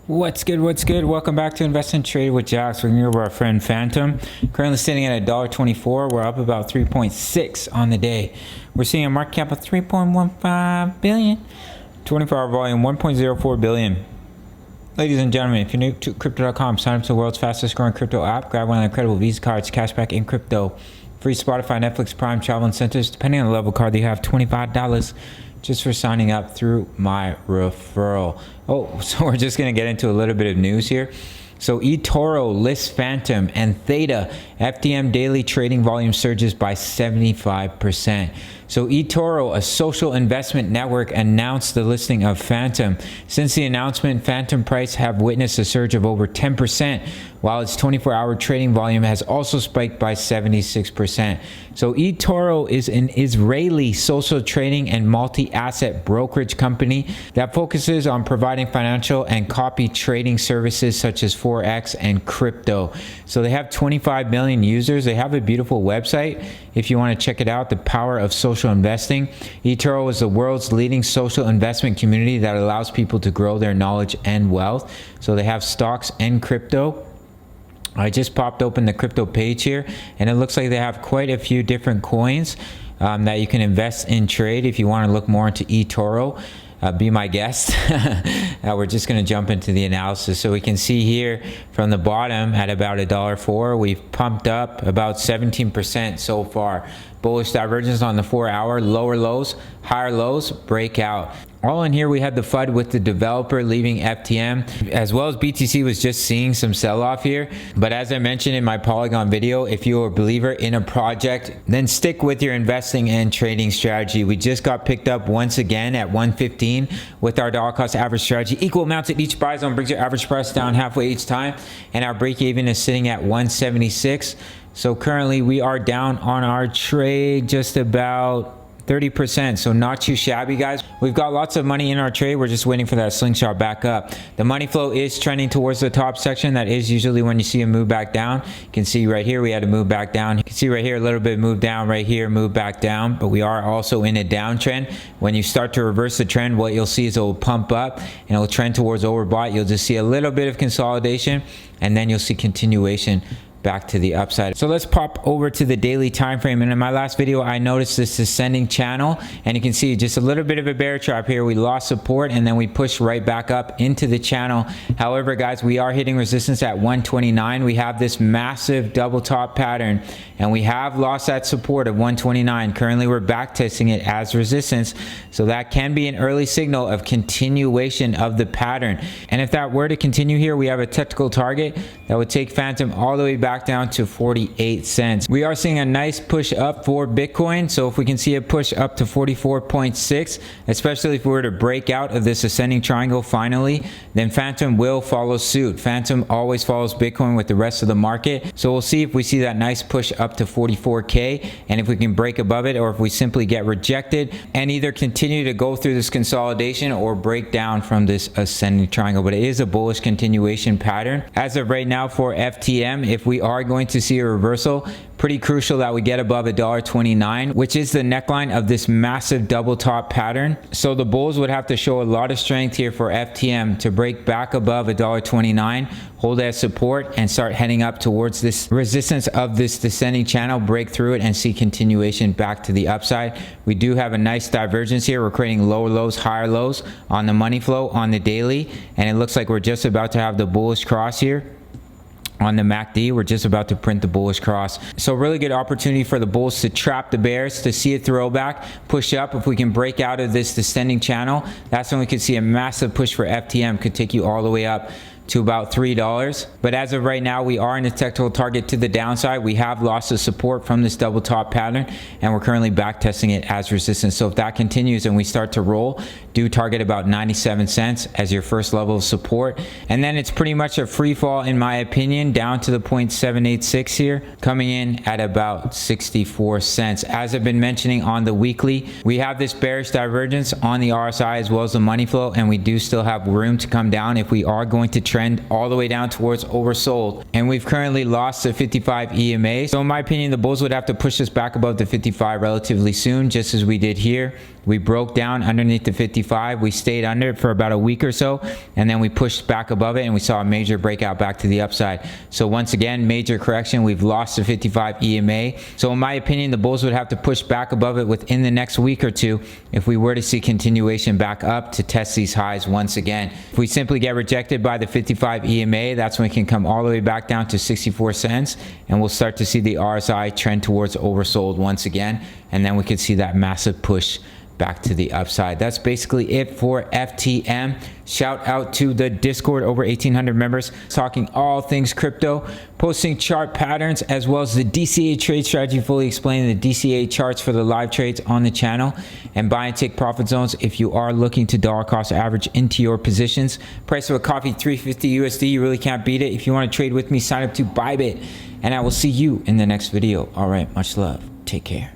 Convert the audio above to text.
What's good? What's good? Welcome back to Invest and Trade with Jax. We're here with our friend Fantom. Currently sitting at $1.24. We're up about 3.6 on the day. We're seeing a market cap of 3.15 billion. 24-hour volume 1.04 billion. Ladies and gentlemen, if you're new to crypto.com, sign up to the world's fastest growing crypto app. Grab one of the incredible Visa cards, cashback in crypto, free Spotify, Netflix, Prime, travel incentives. Depending on the level card that you have, $25 just for signing up through my referral. Oh, so we're just going to get into a little bit of news here. So Etoro lists Fantom and Theta. FTM daily trading volume surges by 75%. So Etoro, a social investment network, announced the listing of Fantom. Since the announcement, Fantom price have witnessed a surge of over 10%, while its 24-hour trading volume has also spiked by 76%. So Etoro is an Israeli social trading and multi-asset brokerage company that focuses on providing financial and copy trading services such as Forex and crypto. So they have 25 million users. They have a beautiful website if you want to check it out, The Power of Social Investing. Etoro is the world's leading social investment community that allows people to grow their knowledge and wealth. So they have stocks and crypto. I just popped open the crypto page here, and it looks like they have quite a few different coins that you can invest in trade. If you want to look more into Etoro, be my guest. We're just going to jump into the analysis. So we can see here from the bottom at about $1.04, we've pumped up about 17% so far. Bullish divergence on the 4-hour, lower lows, higher lows, breakout. All in here, we had the FUD with the developer leaving FTM, as well as BTC was just seeing some sell-off here. But as I mentioned in my Polygon video, if you're a believer in a project, then stick with your investing and trading strategy. We just got picked up once again at 115 with our dollar cost average strategy. Equal amounts at each buy zone brings your average price down halfway each time, and our break even is sitting at 176. So currently we are down on our trade just about 30%, so not too shabby, guys. We've got lots of money in our trade. We're just waiting for that slingshot back up. The money flow is trending towards the top section. That is usually when you see a move back down. You can see right here we had to move back down. You can see right here a little bit move down, right here move back down, but we are also in a downtrend. When you start to reverse the trend, what you'll see is it will pump up and it will trend towards overbought. You'll just see a little bit of consolidation, and then you'll see continuation back to the upside. So let's pop over to the daily time frame. And in my last video, I noticed this descending channel, and you can see just a little bit of a bear trap here. We lost support and then we pushed right back up into the channel. However, guys, we are hitting resistance at 129. We have this massive double top pattern, and we have lost that support of 129. Currently, we're back testing it as resistance. So that can be an early signal of continuation of the pattern. And if that were to continue here, we have a technical target that would take Fantom all the way back down to 48 cents. We are seeing a nice push up for Bitcoin. So if we can see a push up to 44.6, especially if we were to break out of this ascending triangle finally, then Fantom will follow suit. Fantom always follows Bitcoin with the rest of the market. So we'll see if we see that nice push up to 44K, and if we can break above it, or if we simply get rejected and either continue to go through this consolidation or break down from this ascending triangle. But it is a bullish continuation pattern. As of right now for FTM, if we are going to see a reversal, pretty crucial that we get above $1.29, which is the neckline of this massive double top pattern. So the bulls would have to show a lot of strength here for FTM to break back above $1.29, hold as support, and start heading up towards this resistance of this descending channel, break through it, and see continuation back to the upside. We do have a nice divergence here. We're creating lower lows, higher lows on the money flow on the daily, and it looks like we're just about to have the bullish cross here. On the MACD, we're just about to print the bullish cross. So really good opportunity for the bulls to trap the bears, to see a throwback, push up. If we can break out of this descending channel, that's when we could see a massive push for FTM, could take you all the way up to about $3. But as of right now, we are in a technical target to the downside. We have lost the support from this double top pattern, and we're currently back testing it as resistance. So if that continues and we start to roll, do target about 97 cents as your first level of support. And then it's pretty much a free fall, in my opinion, down to the 0.786 here, coming in at about 64 cents. As I've been mentioning on the weekly, we have this bearish divergence on the RSI as well as the money flow, and we do still have room to come down if we are going to trend all the way down towards oversold, and we've currently lost the 55 EMA. So in my opinion, the bulls would have to push us back above the 55 relatively soon, just as we did here. We broke down underneath the 55. We stayed under it for about a week or so, and then we pushed back above it, and we saw a major breakout back to the upside. So once again, major correction. We've lost the 55 EMA. So in my opinion, the bulls would have to push back above it within the next week or two if we were to see continuation back up to test these highs once again. If we simply get rejected by the 55 EMA, that's when we can come all the way back down to 64 cents, and we'll start to see the RSI trend towards oversold once again, and then we could see that massive push back to the upside. That's basically it for FTM. Shout out to the Discord, over 1,800 members, talking all things crypto, posting chart patterns, as well as the DCA trade strategy, fully explaining the DCA charts for the live trades on the channel, and buy and take profit zones if you are looking to dollar cost average into your positions. Price of a coffee, $3.50 USD. You really can't beat it. If you want to trade with me, sign up to Bybit, and I will see you in the next video. All right, much love. Take care.